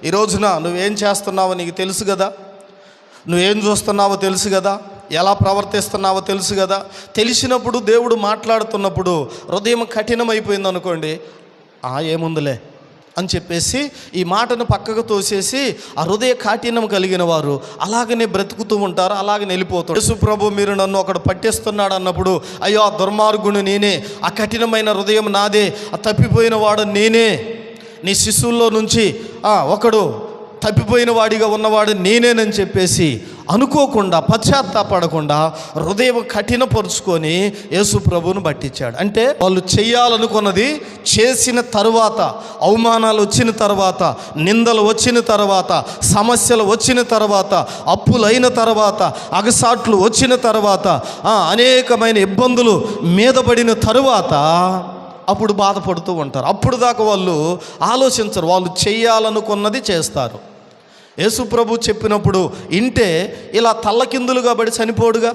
ఈ రోజున నువ్వేం చేస్తున్నావో నీకు తెలుసు కదా, నువ్వేం చూస్తున్నావో తెలుసు కదా, ఎలా ప్రవర్తిస్తున్నావో తెలుసు కదా. తెలిసినప్పుడు దేవుడు మాట్లాడుతున్నప్పుడు హృదయం కఠినమైపోయింది అనుకోండి, ఏముందిలే అని చెప్పేసి ఈ మాటను పక్కకు తోసేసి ఆ హృదయ కాఠిన్యం కలిగిన వారు అలాగనే బ్రతుకుతూ ఉంటారు, అలాగనే వెళ్ళిపోతారు. యేసు ప్రభు మీరు నన్ను ఒకడు పట్టేస్తున్నాడు అన్నప్పుడు, అయ్యో ఆ దుర్మార్గుడు నేనే, ఆ కఠినమైన హృదయం నాదే, ఆ తప్పిపోయిన వాడు నేనే, నీ శిశువుల్లో నుంచి ఒకడు తప్పిపోయిన వాడిగా ఉన్నవాడు నేనేనని చెప్పేసి అనుకోకుండా, పశ్చాత్తాపడకుండా హృదయం కఠినపరుచుకొని యేసు ప్రభువును పట్టించాడు. అంటే వాళ్ళు చేయాలనుకున్నది చేసిన తరువాత, అవమానాలు వచ్చిన తర్వాత, నిందలు వచ్చిన తర్వాత, సమస్యలు వచ్చిన తర్వాత, అప్పులైన తర్వాత, అగసాట్లు వచ్చిన తర్వాత, అనేకమైన ఇబ్బందులు మీద పడిన తరువాత అప్పుడు బాధపడుతూ ఉంటారు. అప్పుడు దాకా వాళ్ళు ఆలోచించరు, వాళ్ళు చేయాలనుకున్నది చేస్తారు. యేసు ప్రభు చెప్పినప్పుడు ఇంటే ఇలా తల్లకిందులుగా పడి చనిపోడుగా.